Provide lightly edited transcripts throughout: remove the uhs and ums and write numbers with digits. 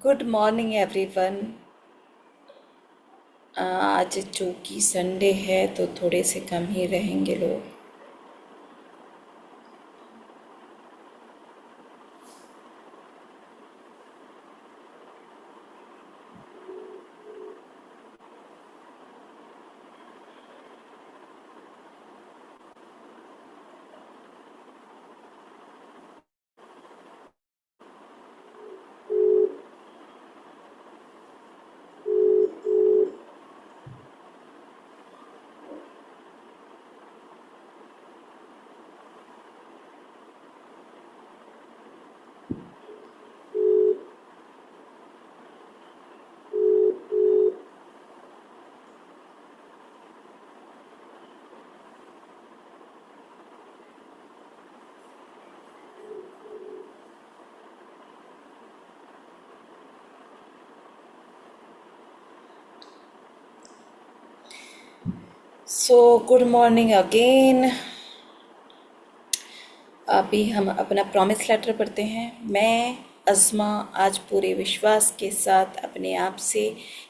Good morning everyone. आज चूँकि Sunday है तो थोड़े से कम ही रहेंगे लोग। So good morning again. अभी हम अपना प्रॉमिस लेटर पढ़ते हैं। मैं अज़मा आज पूरे विश्वास के साथ अपने आप से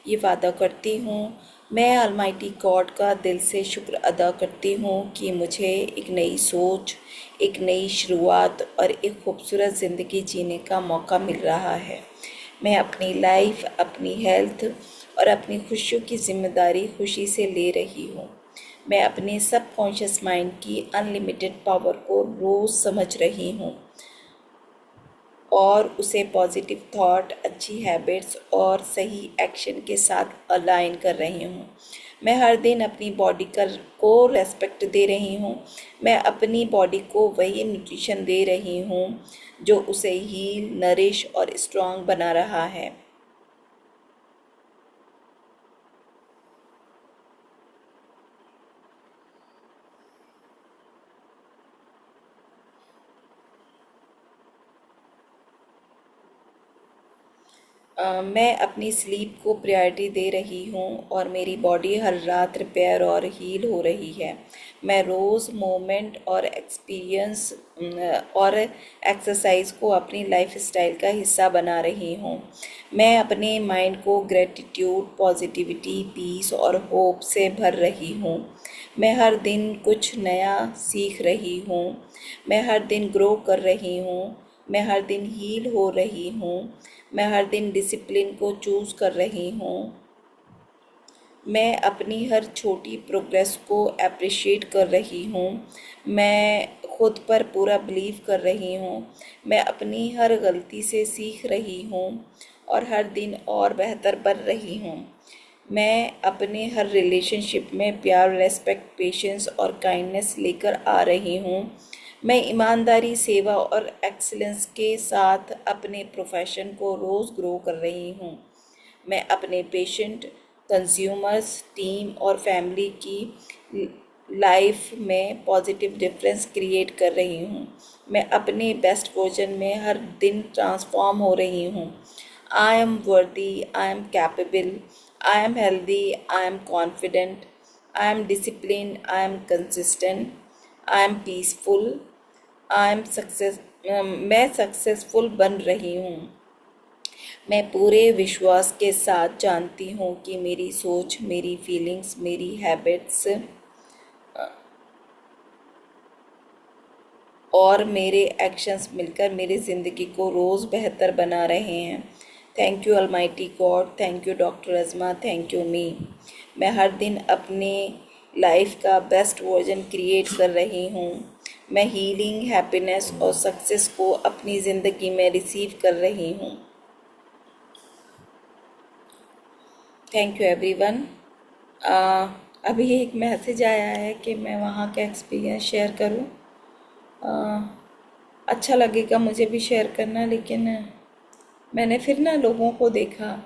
ये वादा करती हूँ। मैं अलमाइटी गॉड का दिल से शुक्र अदा करती हूँ कि मुझे एक नई सोच, एक नई शुरुआत और एक खूबसूरत ज़िंदगी जीने का मौका मिल रहा है। मैं अपनी लाइफ, अपनी हेल्थ और अपनी खुशियों की जिम्मेदारी खुशी से ले रही हूँ। मैं अपने सबकॉन्शियस माइंड की अनलिमिटेड पावर को रोज़ समझ रही हूँ और उसे पॉजिटिव थॉट, अच्छी हैबिट्स और सही एक्शन के साथ अलाइन कर रही हूँ। मैं हर दिन अपनी बॉडी को रेस्पेक्ट दे रही हूँ। मैं अपनी बॉडी को वही न्यूट्रिशन दे रही हूँ जो उसे हील, नरिश और स्ट्रॉन्ग बना रहा है। मैं अपनी स्लीप को प्रायोरिटी दे रही हूँ और मेरी बॉडी हर रात रिपेयर और हील हो रही है। मैं रोज़ मोमेंट और एक्सपीरियंस और एक्सरसाइज को अपनी लाइफ स्टाइल का हिस्सा बना रही हूँ। मैं अपने माइंड को ग्रेटिट्यूड, पॉजिटिविटी, पीस और होप से भर रही हूँ। मैं हर दिन कुछ नया सीख रही हूँ। मैं हर दिन ग्रो कर रही हूँ। मैं हर दिन हील हो रही हूँ। मैं हर दिन डिसिप्लिन को चूज़ कर रही हूँ। मैं अपनी हर छोटी प्रोग्रेस को अप्रिशिएट कर रही हूँ। मैं खुद पर पूरा बिलीव कर रही हूँ। मैं अपनी हर गलती से सीख रही हूँ और हर दिन और बेहतर बन रही हूँ। मैं अपने हर रिलेशनशिप में प्यार, रेस्पेक्ट, पेशेंस और काइंडनेस लेकर आ रही हूँ। मैं ईमानदारी, सेवा और एक्सीलेंस के साथ अपने प्रोफेशन को रोज़ ग्रो कर रही हूँ। मैं अपने पेशेंट, कंज्यूमर्स, टीम और फैमिली की लाइफ में पॉजिटिव डिफरेंस क्रिएट कर रही हूँ। मैं अपने बेस्ट वर्जन में हर दिन ट्रांसफॉर्म हो रही हूँ। आई एम वर्दी, I am capable, I am healthy, I am confident, I am discipline, I am consistent, I am peaceful, I am success मैं सक्सेसफुल बन रही हूँ। मैं पूरे विश्वास के साथ जानती हूँ कि मेरी सोच, मेरी फीलिंग्स, मेरी हैबिट्स और मेरे एक्शंस मिलकर मेरी ज़िंदगी को रोज़ बेहतर बना रहे हैं। Thank you almighty God, thank you doctor Azma, thank you me. मैं हर दिन अपने लाइफ का बेस्ट वर्जन क्रिएट कर रही हूँ। मैं हीलिंग, हैप्पीनेस और सक्सेस को अपनी ज़िंदगी में रिसीव कर रही हूँ। Thank you everyone. अभी एक मैसेज आया है कि मैं वहाँ का एक्सपीरियंस शेयर करूँ। अच्छा लगेगा मुझे भी शेयर करना, लेकिन मैंने फिर ना लोगों को देखा,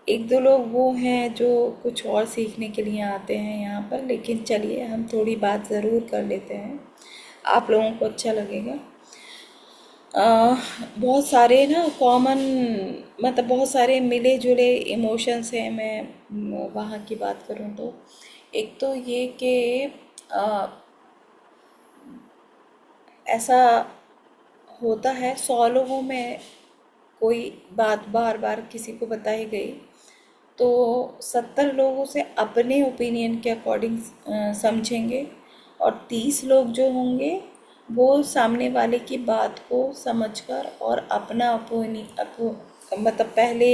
एक दो लोग वो हैं जो कुछ और सीखने के लिए आते हैं यहाँ पर, लेकिन चलिए हम थोड़ी बात ज़रूर कर लेते हैं, आप लोगों को अच्छा लगेगा। बहुत सारे ना कॉमन, मतलब बहुत सारे मिले जुले इमोशंस हैं। मैं वहाँ की बात करूँ तो एक तो ये कि ऐसा होता है 100 लोगों में कोई बात बार बार किसी को बताई गई तो 70 लोग उसे अपने ओपिनियन के अकॉर्डिंग समझेंगे, और 30 लोग जो होंगे वो सामने वाले की बात को समझकर और अपना मतलब पहले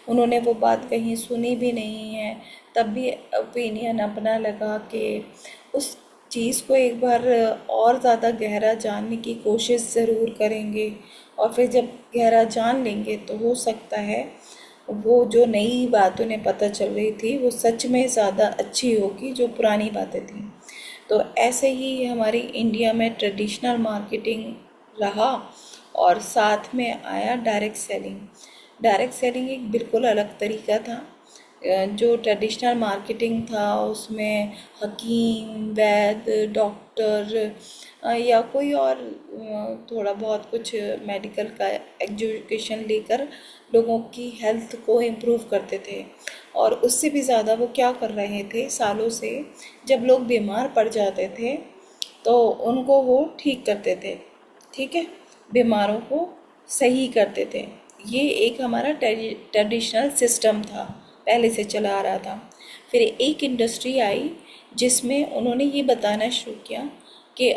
उन्होंने वो बात कहीं सुनी भी नहीं है तब भी ओपिनियन अपना लगा के उस चीज़ को एक बार और ज़्यादा गहरा जानने की कोशिश ज़रूर करेंगे। और फिर जब गहरा जान लेंगे तो हो सकता है वो जो नई बात उन्हें पता चल रही थी वो सच में ज़्यादा अच्छी होगी जो पुरानी बातें थी। तो ऐसे ही हमारी इंडिया में ट्रेडिशनल मार्केटिंग रहा और साथ में आया डायरेक्ट सेलिंग। डायरेक्ट सेलिंग एक बिल्कुल अलग तरीका था। जो ट्रेडिशनल मार्केटिंग था उसमें हकीम, वैद्य, डॉक्टर या कोई और थोड़ा बहुत कुछ मेडिकल का एजुकेशन लेकर लोगों की हेल्थ को इम्प्रूव करते थे। और उससे भी ज़्यादा वो क्या कर रहे थे सालों से, जब लोग बीमार पड़ जाते थे तो उनको वो ठीक करते थे। ठीक है, बीमारों को सही करते थे। ये एक हमारा ट्रेडिशनल सिस्टम था, पहले से चला आ रहा था। फिर एक इंडस्ट्री आई जिसमें उन्होंने ये बताना शुरू किया कि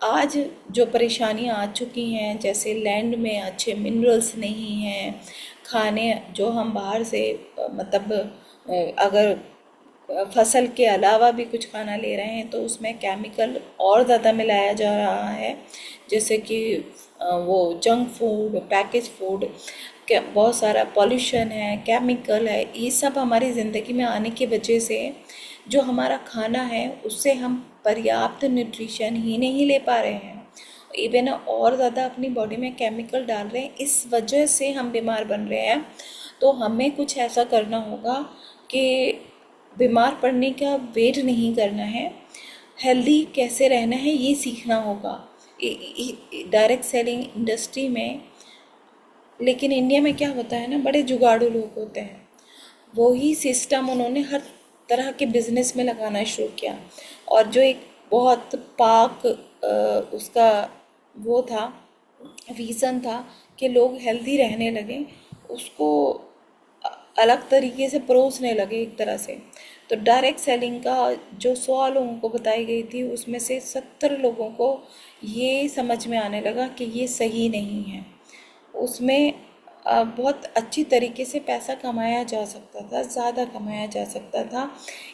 आज जो परेशानियां आ चुकी हैं, जैसे लैंड में अच्छे मिनरल्स नहीं हैं, खाने जो हम बाहर से मतलब अगर फसल के अलावा भी कुछ खाना ले रहे हैं तो उसमें केमिकल और ज़्यादा मिलाया जा रहा है, जैसे कि वो जंक फूड, पैकेज फूड, बहुत सारा पॉल्यूशन है, केमिकल है। ये सब हमारी ज़िंदगी में आने की वजह से जो हमारा खाना है उससे हम पर्याप्त न्यूट्रिशन ही नहीं ले पा रहे हैं, इवन और ज़्यादा अपनी बॉडी में केमिकल डाल रहे हैं। इस वजह से हम बीमार बन रहे हैं। तो हमें कुछ ऐसा करना होगा कि बीमार पड़ने का वेट नहीं करना है, हेल्दी कैसे रहना है ये सीखना होगा डायरेक्ट सेलिंग इंडस्ट्री में। लेकिन इंडिया में क्या होता है ना, बड़े जुगाड़ू लोग होते हैं, वही सिस्टम उन्होंने हर तरह के बिजनेस में लगाना शुरू किया। और जो एक बहुत पाक उसका वो था, रीज़न था कि लोग हेल्दी रहने लगे, उसको अलग तरीके से परोसने लगे एक तरह से। तो डायरेक्ट सेलिंग का जो 100 लोगों को बताई गई थी उसमें से 70 लोगों को ये समझ में आने लगा कि ये सही नहीं है। उसमें बहुत अच्छी तरीके से पैसा कमाया जा सकता था, ज़्यादा कमाया जा सकता था।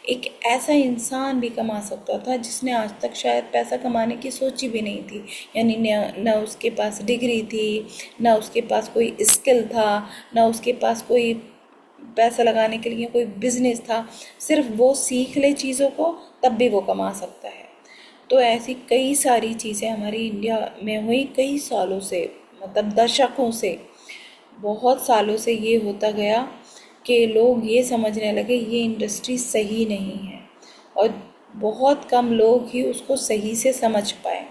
एक ऐसा इंसान भी कमा सकता था जिसने आज तक शायद पैसा कमाने की सोची भी नहीं थी, यानी न उसके पास डिग्री थी, न उसके पास कोई स्किल था, न उसके पास कोई पैसा लगाने के लिए कोई बिजनेस था। सिर्फ वो सीख ले चीज़ों को तब भी वो कमा सकता है। तो ऐसी कई सारी चीज़ें हमारी इंडिया में हुई कई सालों से, मतलब दशकों से, बहुत सालों से ये होता गया कि लोग ये समझने लगे ये इंडस्ट्री सही नहीं है, और बहुत कम लोग ही उसको सही से समझ पाए।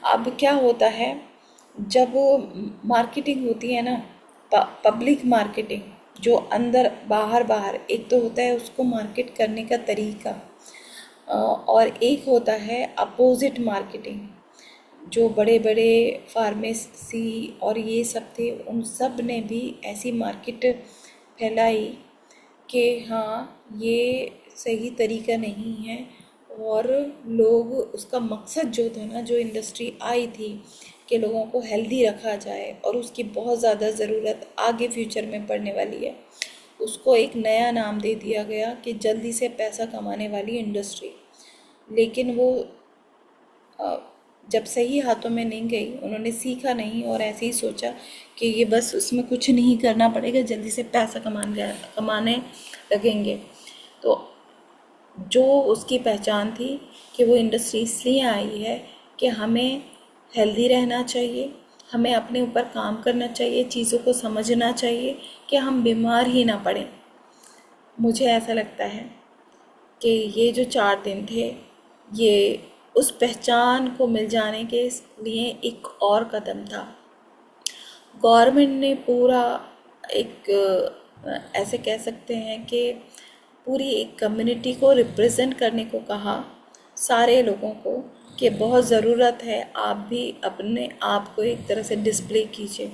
अब क्या होता है, जब मार्केटिंग होती है ना, पब्लिक मार्केटिंग, जो अंदर बाहर बाहर, एक तो होता है उसको मार्केट करने का तरीका, और एक होता है अपोजिट मार्केटिंग। जो बड़े बड़े फार्मेसी और ये सब थे, उन सब ने भी ऐसी मार्केट फैलाई कि हाँ ये सही तरीका नहीं है। और लोग, उसका मकसद जो था ना, जो इंडस्ट्री आई थी कि लोगों को हेल्दी रखा जाए और उसकी बहुत ज़्यादा ज़रूरत आगे फ्यूचर में पड़ने वाली है, उसको एक नया नाम दे दिया गया कि जल्दी से पैसा कमाने वाली इंडस्ट्री। लेकिन वो जब सही हाथों में नहीं गई, उन्होंने सीखा नहीं और ऐसे ही सोचा कि ये बस उसमें कुछ नहीं करना पड़ेगा, जल्दी से पैसा कमाने लगेंगे। तो जो उसकी पहचान थी कि वो इंडस्ट्री इसलिए आई है कि हमें हेल्दी रहना चाहिए, हमें अपने ऊपर काम करना चाहिए, चीज़ों को समझना चाहिए कि हम बीमार ही ना पड़ें। मुझे ऐसा लगता है कि ये जो 4 दिन थे, ये उस पहचान को मिल जाने के लिए एक और कदम था। गवर्नमेंट ने पूरा एक ऐसे कह सकते हैं कि पूरी एक कम्युनिटी को रिप्रेजेंट करने को कहा, सारे लोगों को, कि बहुत ज़रूरत है आप भी अपने आप को एक तरह से डिस्प्ले कीजिए।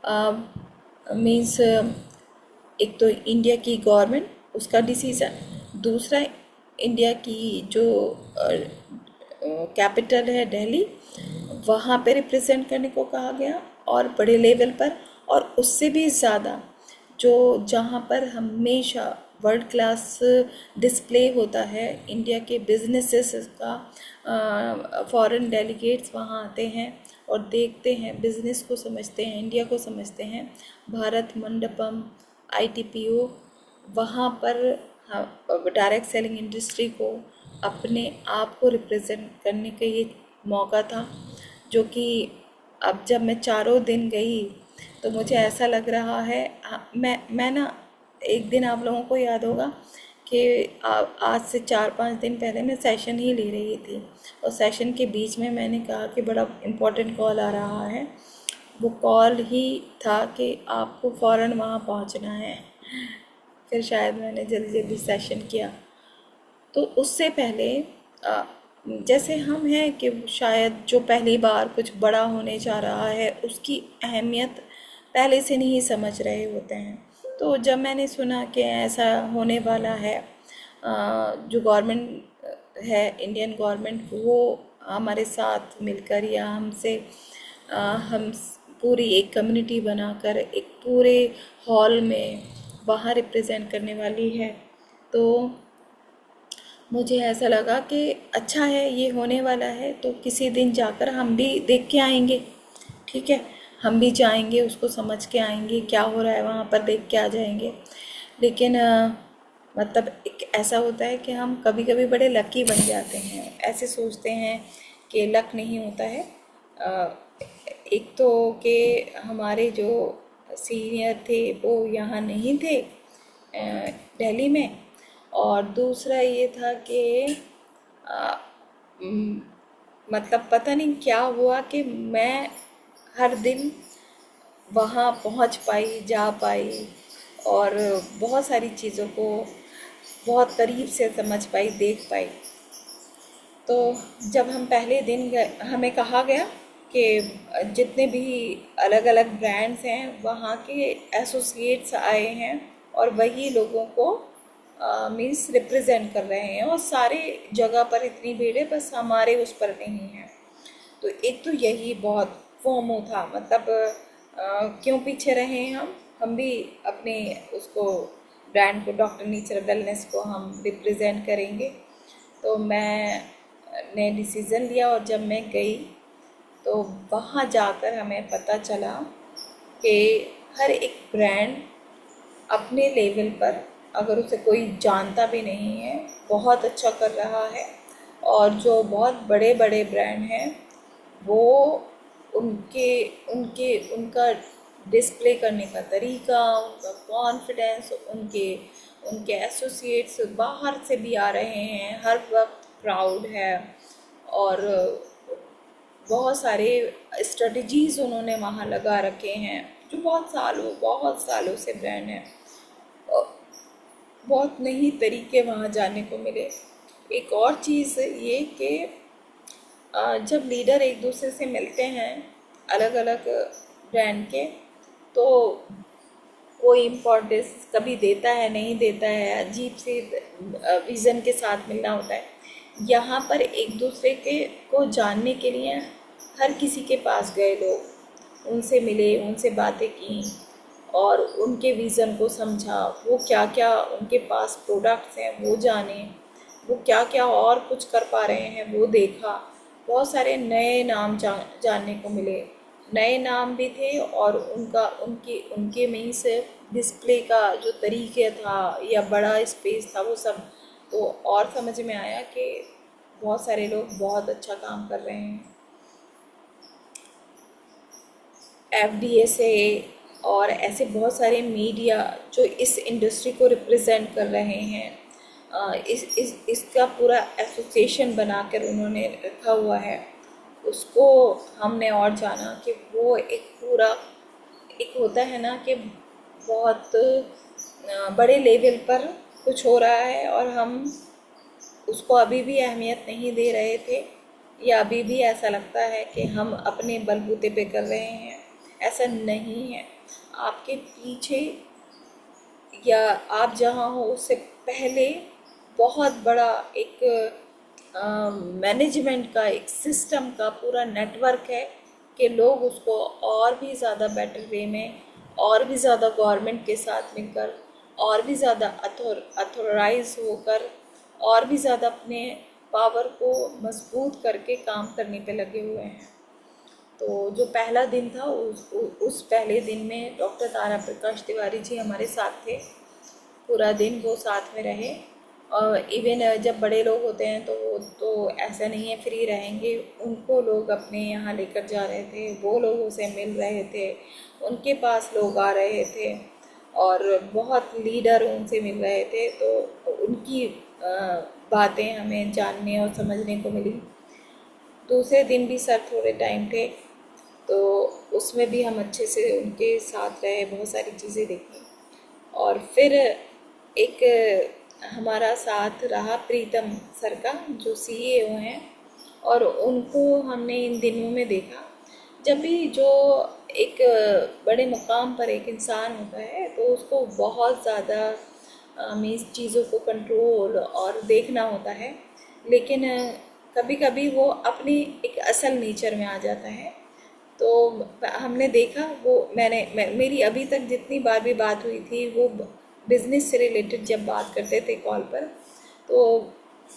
मीन्स एक तो इंडिया की गवर्नमेंट उसका डिसीज़न, दूसरा इंडिया की जो कैपिटल है दिल्ली, वहाँ पे रिप्रेजेंट करने को कहा गया और बड़े लेवल पर, और उससे भी ज़्यादा जो जहाँ पर हमेशा वर्ल्ड क्लास डिस्प्ले होता है इंडिया के बिजनेसेस का, फॉरेन डेलीगेट्स वहाँ आते हैं और देखते हैं, बिजनेस को समझते हैं, इंडिया को समझते हैं। भारत मंडपम, ITPO, वहाँ पर डायरेक्ट सेलिंग इंडस्ट्री को अपने आप को रिप्रेजेंट करने का ये मौका था, जो कि अब जब मैं चारों दिन गई तो मुझे ऐसा लग रहा है, मैं ना, एक दिन आप लोगों को याद होगा कि आज से 4-5 दिन पहले मैं सेशन ही ले रही थी और सेशन के बीच में मैंने कहा कि बड़ा इम्पोर्टेंट कॉल आ रहा है। वो कॉल ही था कि आपको फ़ौरन वहाँ पहुँचना है। फिर शायद मैंने जल्दी जल्दी सेशन किया। तो उससे पहले जैसे हम हैं कि शायद जो पहली बार कुछ बड़ा होने जा रहा है उसकी अहमियत पहले से नहीं समझ रहे होते हैं। तो जब मैंने सुना कि ऐसा होने वाला है, जो गवर्नमेंट है, इंडियन गवर्नमेंट, वो हमारे साथ मिलकर या हमसे हम पूरी एक कम्युनिटी बनाकर एक पूरे हॉल में वहाँ रिप्रेजेंट करने वाली है, तो मुझे ऐसा लगा कि अच्छा है ये होने वाला है, तो किसी दिन जाकर हम भी देख के आएंगे। ठीक है, हम भी जाएंगे, उसको समझ के आएंगे क्या हो रहा है वहाँ पर, देख के आ जाएंगे। लेकिन मतलब एक ऐसा होता है कि हम कभी कभी बड़े लकी बन जाते हैं, ऐसे सोचते हैं कि लक नहीं होता है। अ, एक तो कि हमारे जो सीनियर थे वो यहाँ नहीं थे दिल्ली में, और दूसरा ये था कि अ, म, मतलब पता नहीं क्या हुआ कि मैं हर दिन वहाँ पहुँच पाई, जा पाई, और बहुत सारी चीज़ों को बहुत करीब से समझ पाई, देख पाई। तो जब हम पहले दिन गए, हमें कहा गया कि जितने भी अलग अलग ब्रांड्स हैं वहाँ के एसोसिएट्स आए हैं और वही लोगों को मीन्स रिप्रेजेंट कर रहे हैं, और सारे जगह पर इतनी भीड़ है, बस हमारे उस पर नहीं है। तो एक तो यही बहुत फोमो था, मतलब क्यों पीछे रहे हम भी अपने उसको ब्रांड को, डॉक्टर नेचर वेलनेस को हम रिप्रेजेंट करेंगे। तो मैंने डिसीज़न लिया, और जब मैं गई तो वहाँ जाकर हमें पता चला कि हर एक ब्रांड अपने लेवल पर, अगर उसे कोई जानता भी नहीं है, बहुत अच्छा कर रहा है। और जो बहुत बड़े बड़े ब्रांड हैं वो उनके उनके उनका डिस्प्ले करने का तरीका, उनका कॉन्फिडेंस, उनके उनके एसोसिएट्स बाहर से भी आ रहे हैं, हर वक्त प्राउड है, और बहुत सारे स्ट्रेटजीज़ उन्होंने वहाँ लगा रखे हैं, जो बहुत सालों से ब्रांड है। बहुत नई तरीके वहाँ जाने को मिले। एक और चीज़ ये कि जब लीडर एक दूसरे से मिलते हैं अलग अलग ब्रांड के, तो कोई इम्पोर्टेंस कभी देता है, नहीं देता है, अजीब से विज़न के साथ मिलना होता है। यहाँ पर एक दूसरे के को जानने के लिए हर किसी के पास गए लोग, उनसे मिले, उनसे बातें की, और उनके विज़न को समझा, वो क्या क्या उनके पास प्रोडक्ट्स हैं वो जाने, वो क्या क्या और कुछ कर पा रहे हैं वो देखा। बहुत सारे नए नाम जानने को मिले, नए नाम भी थे, और उनका उनके उनके में से डिस्प्ले का जो तरीके था या बड़ा स्पेस था वो सब, तो और समझ में आया कि बहुत सारे लोग बहुत अच्छा काम कर रहे हैं। FDA से और ऐसे बहुत सारे मीडिया जो इस इंडस्ट्री को रिप्रेजेंट कर रहे हैं, इसका पूरा एसोसिएशन बनाकर उन्होंने रखा हुआ है, उसको हमने और जाना कि वो एक पूरा, एक होता है ना कि बहुत बड़े लेवल पर कुछ हो रहा है और हम उसको अभी भी अहमियत नहीं दे रहे थे, या अभी भी ऐसा लगता है कि हम अपने बलबूते पे कर रहे हैं। ऐसा नहीं है। आपके पीछे या आप जहाँ हो उससे पहले बहुत बड़ा एक मैनेजमेंट का, एक सिस्टम का पूरा नेटवर्क है कि लोग उसको और भी ज़्यादा बेटर वे में, और भी ज़्यादा गवर्नमेंट के साथ मिलकर, और भी ज़्यादा अथोराइज होकर, और भी ज़्यादा अपने पावर को मजबूत करके काम करने पे लगे हुए हैं। तो जो पहला दिन था उस पहले दिन में डॉक्टर तारा प्रकाश तिवारी जी हमारे साथ थे। पूरा दिन वो साथ में रहे। और इवन जब बड़े लोग होते हैं तो वो तो ऐसा नहीं है फ्री रहेंगे, उनको लोग अपने यहाँ लेकर जा रहे थे, वो लोगों से मिल रहे थे, उनके पास लोग आ रहे थे और बहुत लीडर उनसे मिल रहे थे। तो उनकी बातें हमें जानने और समझने को मिली। दूसरे दिन भी सर थोड़े टाइम थे तो उसमें भी हम अच्छे से उनके साथ रहे, बहुत सारी चीज़ें देखी। और फिर एक हमारा साथ रहा प्रीतम सर का, जो सीईओ हैं, और उनको हमने इन दिनों में देखा। जब भी जो एक बड़े मुकाम पर एक इंसान होता है तो उसको बहुत ज़्यादा मीन्स चीज़ों को कंट्रोल और देखना होता है, लेकिन कभी कभी वो अपनी एक असल नेचर में आ जाता है। तो हमने देखा वो मेरी अभी तक जितनी बार भी बात हुई थी वो बिज़नेस से रिलेटेड जब बात करते थे कॉल पर तो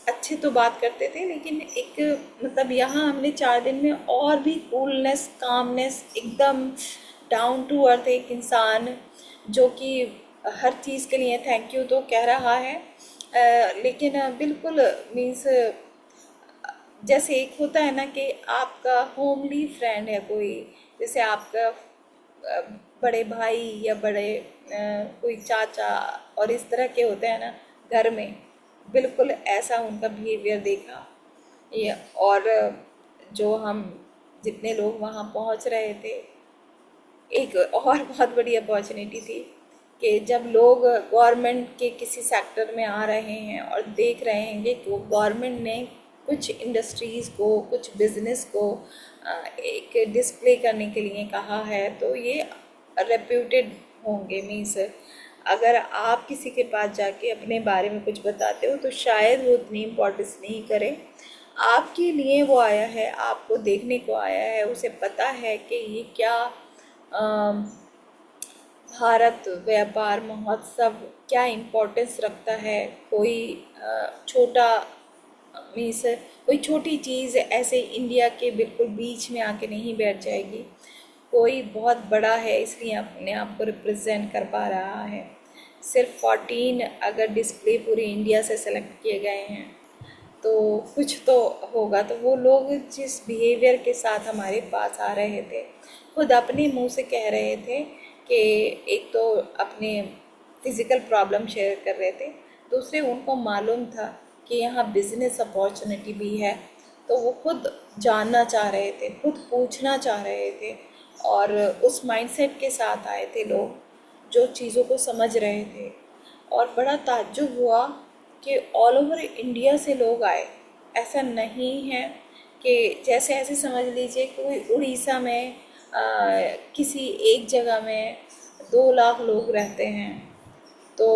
अच्छे तो बात करते थे, लेकिन एक मतलब यहाँ हमने 4 दिन में और भी कूलनेस, कामनेस, एकदम डाउन टू अर्थ एक इंसान जो कि हर चीज़ के लिए थैंक यू तो कह रहा है, लेकिन बिल्कुल मीन्स जैसे एक होता है ना कि आपका होमली फ्रेंड है कोई, जैसे आपका बड़े भाई या बड़े कोई चाचा और इस तरह के होते हैं ना घर में, बिल्कुल ऐसा उनका बिहेवियर देखा। ये और जो हम जितने लोग वहाँ पहुँच रहे थे, एक और बहुत बड़ी अपॉर्चुनिटी थी कि जब लोग गवर्नमेंट के किसी सेक्टर में आ रहे हैं और देख रहे हैं कि गवर्नमेंट ने कुछ इंडस्ट्रीज़ को, कुछ बिजनेस को एक डिस्प्ले करने के लिए कहा है, तो ये रेप्यूटेड होंगे। मीन्स अगर आप किसी के पास जाके अपने बारे में कुछ बताते हो तो शायद वो उतनी इम्पोर्टेंस नहीं करे। आपके लिए वो आया है, आपको देखने को आया है, उसे पता है कि ये क्या भारत व्यापार महोत्सव क्या इम्पोर्टेंस रखता है। कोई छोटा मीन्स कोई छोटी चीज़ ऐसे इंडिया के बिल्कुल बीच में आके नहीं बैठ जाएगी, कोई बहुत बड़ा है इसलिए अपने आप को रिप्रेजेंट कर पा रहा है। सिर्फ 14 अगर डिस्प्ले पूरी इंडिया से सेलेक्ट किए गए हैं तो कुछ तो होगा। तो वो लोग जिस बिहेवियर के साथ हमारे पास आ रहे थे, खुद अपने मुंह से कह रहे थे कि एक तो अपने फिज़िकल प्रॉब्लम शेयर कर रहे थे, दूसरे उनको मालूम था कि यहाँ बिज़नेस अपॉर्चुनिटी भी है, तो वो खुद जानना चाह रहे थे, खुद पूछना चाह रहे थे। और उस माइंडसेट के साथ आए थे लोग जो चीज़ों को समझ रहे थे। और बड़ा ताज्जुब हुआ कि ऑल ओवर इंडिया से लोग आए। ऐसा नहीं है कि जैसे ऐसे समझ लीजिए कोई उड़ीसा में किसी एक जगह में 2 लाख लोग रहते हैं, तो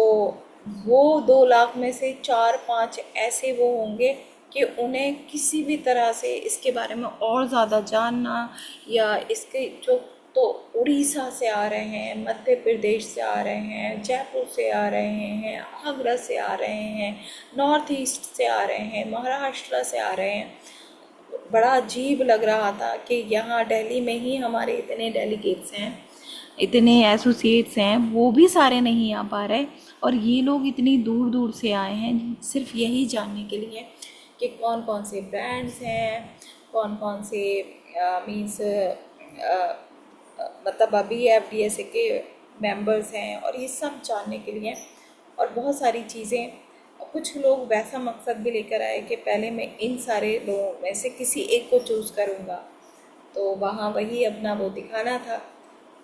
वो 2 लाख में से 4-5 ऐसे वो होंगे कि उन्हें किसी भी तरह से इसके बारे में और ज़्यादा जानना, या इसके जो तो उड़ीसा से आ रहे हैं, मध्य प्रदेश से आ रहे हैं, जयपुर से आ रहे हैं, आगरा से आ रहे हैं, नॉर्थ ईस्ट से आ रहे हैं, महाराष्ट्र से आ रहे हैं। बड़ा अजीब लग रहा था कि यहाँ दिल्ली में ही हमारे इतने डेलीगेट्स हैं, इतने एसोसिएट्स हैं, वो भी सारे नहीं आ पा रहे, और ये लोग इतनी दूर दूर से आए हैं सिर्फ यही जानने के लिए कि कौन कौन से ब्रांड्स हैं, कौन कौन से मीन्स मतलब अभी एफडीएसए के मेंबर्स हैं, और ये सब जानने के लिए और बहुत सारी चीज़ें। कुछ लोग वैसा मकसद भी लेकर आए कि पहले मैं इन सारे लोगों में से किसी एक को चूज़ करूँगा, तो वहाँ वही अपना वो दिखाना था,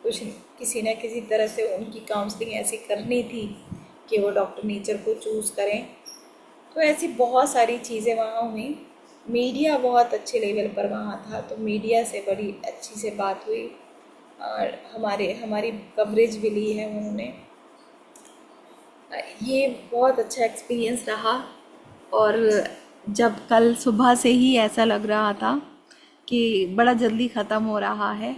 कुछ किसी न किसी तरह से उनकी काउंसलिंग ऐसी करनी थी कि वो डॉक्टर नेचर को चूज़ करें। तो ऐसी बहुत सारी चीज़ें वहाँ हुई। मीडिया बहुत अच्छे लेवल पर वहाँ था, तो मीडिया से बड़ी अच्छी से बात हुई। हमारे हमारी कवरेज भी ली है उन्होंने। ये बहुत अच्छा एक्सपीरियंस रहा। और जब कल सुबह से ही ऐसा लग रहा था कि बड़ा जल्दी ख़त्म हो रहा है,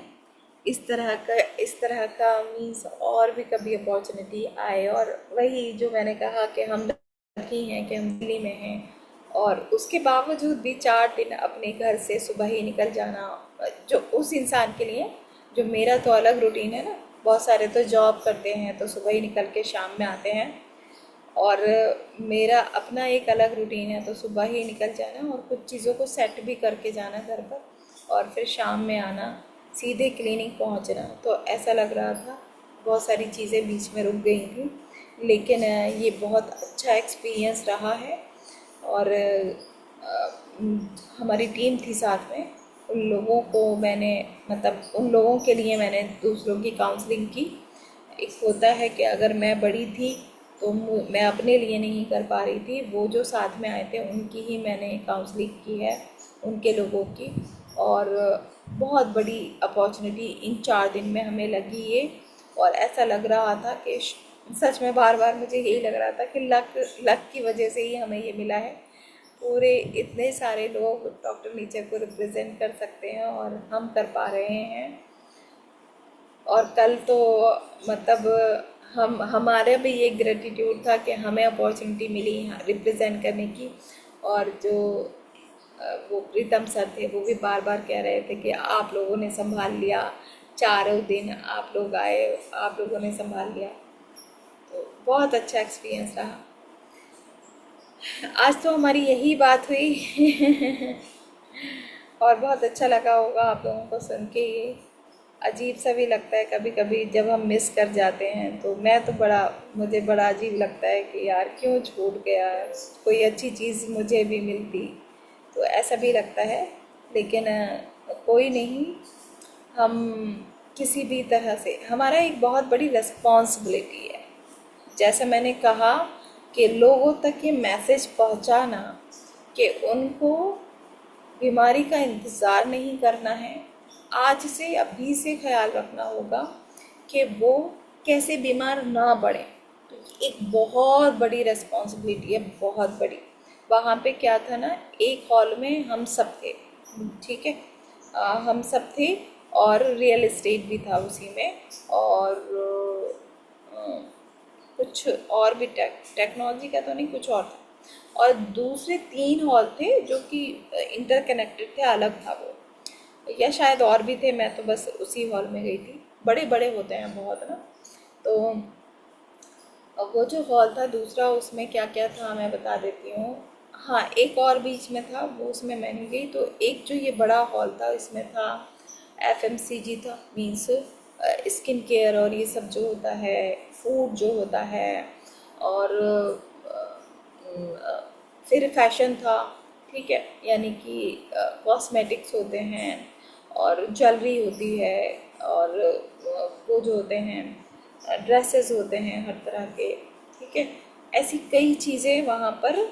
इस तरह का मीन्स और भी कभी अपॉर्चुनिटी आए। और वही जो मैंने कहा कि हम लकी हैं कि हम दिल्ली में हैं, और उसके बावजूद भी 4 दिन अपने घर से सुबह ही निकल जाना, जो उस इंसान के लिए, जो मेरा तो अलग रूटीन है ना, बहुत सारे तो जॉब करते हैं तो सुबह ही निकल के शाम में आते हैं, और मेरा अपना एक अलग रूटीन है, तो सुबह ही निकल जाना और कुछ चीज़ों को सेट भी करके जाना घर पर, और फिर शाम में आना, सीधे क्लिनिक पहुंचना। तो ऐसा लग रहा था बहुत सारी चीज़ें बीच में रुक गई थी, लेकिन ये बहुत अच्छा एक्सपीरियंस रहा है। और हमारी टीम थी साथ में, उन लोगों को मैंने, मतलब उन लोगों के लिए मैंने दूसरों की काउंसलिंग की। एक होता है कि अगर मैं बड़ी थी तो मैं अपने लिए नहीं कर पा रही थी, वो जो साथ में आए थे उनकी ही मैंने काउंसलिंग की है, उनके लोगों की। और बहुत बड़ी अपॉर्चुनिटी इन 4 दिन में हमें लगी ये। और ऐसा लग रहा था कि सच में बार बार मुझे यही लग रहा था कि लक लक की वजह से ही हमें ये मिला है। पूरे इतने सारे लोग डॉक्टर नेचर को रिप्रेजेंट कर सकते हैं और हम कर पा रहे हैं। और कल तो मतलब हम हमारा भी ये ग्रेटिट्यूड था कि हमें अपॉर्चुनिटी मिली यहाँ रिप्रेजेंट करने की। और जो वो प्रीतम सर थे, वो भी बार बार कह रहे थे कि आप लोगों ने संभाल लिया, 4 दिन आप लोग आए, आप लोगों ने संभाल लिया। तो बहुत अच्छा एक्सपीरियंस रहा। आज तो हमारी यही बात हुई और बहुत अच्छा लगा होगा आप लोगों को सुन के। ये अजीब सा भी लगता है कभी कभी जब हम मिस कर जाते हैं, तो मैं तो मुझे बड़ा अजीब लगता है कि यार क्यों छूट गया, कोई अच्छी चीज़ मुझे भी मिलती, तो ऐसा भी लगता है। लेकिन कोई नहीं, हम किसी भी तरह से, हमारा एक बहुत बड़ी रिस्पॉन्सिबिलिटी है, जैसे मैंने कहा, कि लोगों तक ये मैसेज पहुंचाना कि उनको बीमारी का इंतज़ार नहीं करना है। आज से अभी से ख्याल रखना होगा कि वो कैसे बीमार ना पड़े। तो ये एक बहुत बड़ी रिस्पॉन्सिबिलिटी है, बहुत बड़ी। वहाँ पे क्या था ना, एक हॉल में हम सब थे, ठीक है, हम सब थे, और रियल एस्टेट भी था उसी में, और कुछ और भी टेक्नोलॉजी का तो नहीं, कुछ और था। और दूसरे 3 हॉल थे जो कि इंटरकनेक्टेड थे, अलग था वो, या शायद और भी थे, मैं तो बस उसी हॉल में गई थी। बड़े बड़े होते हैं बहुत ना। तो वो जो हॉल था दूसरा, उसमें क्या क्या था मैं बता देती हूँ। हाँ, एक और बीच में था, वो उसमें मैं नहीं गई। तो एक जो ये बड़ा हॉल था, इसमें था FMCG था, मीन्स स्किन केयर और ये सब जो होता है, फूड जो होता है, और फिर फैशन था, ठीक है, यानी कि कॉस्मेटिक्स होते हैं, और ज्वेलरी होती है, और वो जो होते हैं ड्रेसेस होते हैं हर तरह के, ठीक है। ऐसी कई चीज़ें वहाँ पर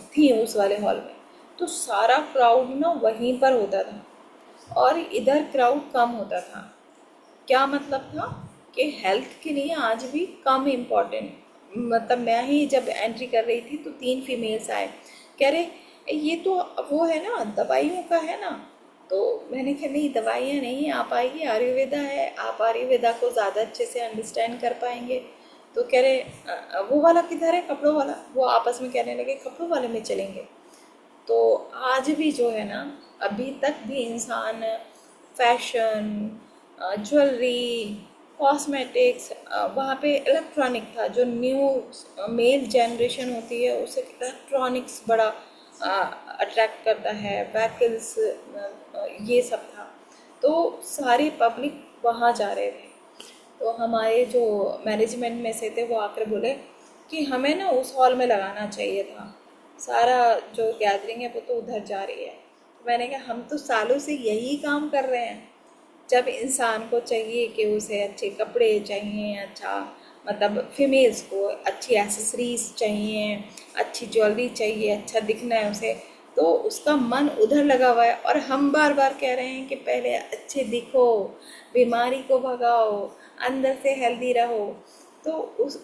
थी उस वाले हॉल में। तो सारा क्राउड ना वहीं पर होता था और इधर क्राउड कम होता था। क्या मतलब था कि हेल्थ के लिए आज भी कम इम्पोर्टेंट, मतलब मैं ही जब एंट्री कर रही थी तो 3 फीमेल्स आए, कह रहे ये तो वो है ना, दवाइयों का है ना। तो मैंने कहा नहीं, दवाइयाँ नहीं, आप आइए, आयुर्वेदा है, आप आयुर्वेदा को ज़्यादा अच्छे से अंडरस्टैंड कर पाएंगे। तो कह रहे वो वाला किधर है, कपड़ों वाला। वो आपस में कहने लगे कपड़ों वाले में चलेंगे। तो आज भी जो है ना, अभी तक भी इंसान फैशन, ज्वेलरी, कॉस्मेटिक्स, वहाँ पे इलेक्ट्रॉनिक था, जो न्यू मेल जनरेशन होती है उसे इलेक्ट्रॉनिक्स बड़ा अट्रैक्ट करता है, व्हीकल्स, ये सब था। तो सारी पब्लिक वहाँ जा रहे थे। तो हमारे जो मैनेजमेंट में से थे वो आकर बोले कि हमें ना उस हॉल में लगाना चाहिए था, सारा जो गैदरिंग है वो तो उधर जा रही है। तो मैंने कहा हम तो सालों से यही काम कर रहे हैं। जब इंसान को चाहिए कि उसे अच्छे कपड़े चाहिए, अच्छा, मतलब फीमेल्स को अच्छी एसेसरीज चाहिए, अच्छी ज्वेलरी चाहिए, अच्छा दिखना है उसे, तो उसका मन उधर लगा हुआ है, और हम बार बार कह रहे हैं कि पहले अच्छे दिखो, बीमारी को भगाओ, अंदर से हेल्दी रहो। तो उस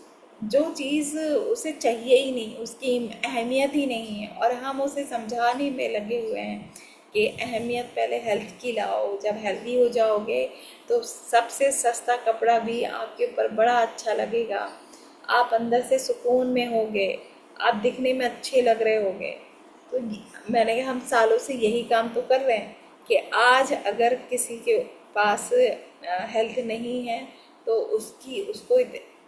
जो चीज़ उसे चाहिए ही नहीं, उसकी अहमियत ही नहीं है, और हम उसे समझाने में लगे हुए हैं कि अहमियत पहले हेल्थ की लाओ। जब हेल्दी हो जाओगे तो सबसे सस्ता कपड़ा भी आपके ऊपर बड़ा अच्छा लगेगा, आप अंदर से सुकून में होगे, आप दिखने में अच्छे लग रहे होगे। तो मैंने कहा हम सालों से यही काम तो कर रहे हैं कि आज अगर किसी के पास हेल्थ नहीं है तो उसको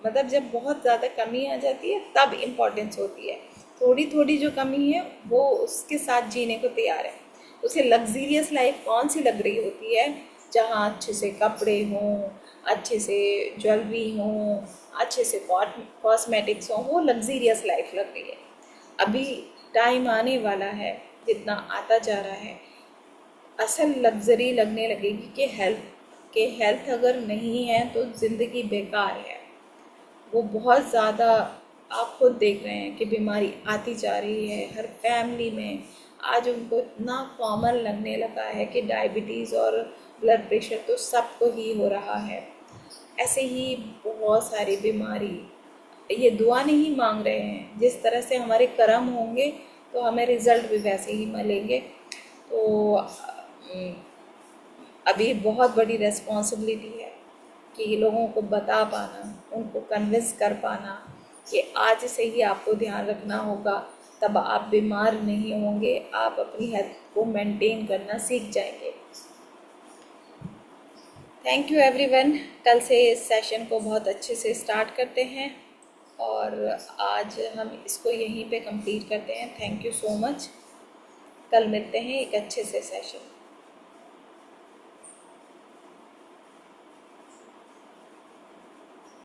मतलब जब बहुत ज़्यादा कमी आ जाती है तब इम्पोर्टेंस होती है। थोड़ी थोड़ी जो कमी है वो उसके साथ जीने को तैयार है। उसे लग्जीरियस लाइफ कौन सी लग रही होती है, जहाँ अच्छे से कपड़े हों, अच्छे से ज्वेलरी हों, अच्छे से कॉस्मेटिक्स हों, वो लग्जीरियस लाइफ लग रही है। अभी टाइम आने वाला है, जितना आता जा रहा है, असल लग्जरी लगने लगेगी कि हेल्थ अगर नहीं है तो ज़िंदगी बेकार है। वो बहुत ज़्यादा, आप खुद देख रहे हैं कि बीमारी आती जा रही है हर फैमिली में। आज उनको इतना कॉमन लगने लगा है कि डायबिटीज़ और ब्लड प्रेशर तो सबको ही हो रहा है। ऐसे ही बहुत सारी बीमारी, ये दुआ नहीं मांग रहे हैं, जिस तरह से हमारे कर्म होंगे तो हमें रिज़ल्ट भी वैसे ही मिलेंगे। तो अभी बहुत बड़ी रिस्पॉन्सिबिलिटी है कि लोगों को बता पाना, उनको कन्विंस कर पाना कि आज से ही आपको ध्यान रखना होगा, तब आप बीमार नहीं होंगे, आप अपनी हेल्थ को मेंटेन करना सीख जाएंगे। Thank you everyone. कल से इस सेशन को बहुत अच्छे से स्टार्ट करते हैं, और आज हम इसको यहीं पे कंप्लीट करते हैं। Thank you so much. कल मिलते हैं एक अच्छे से सेशन।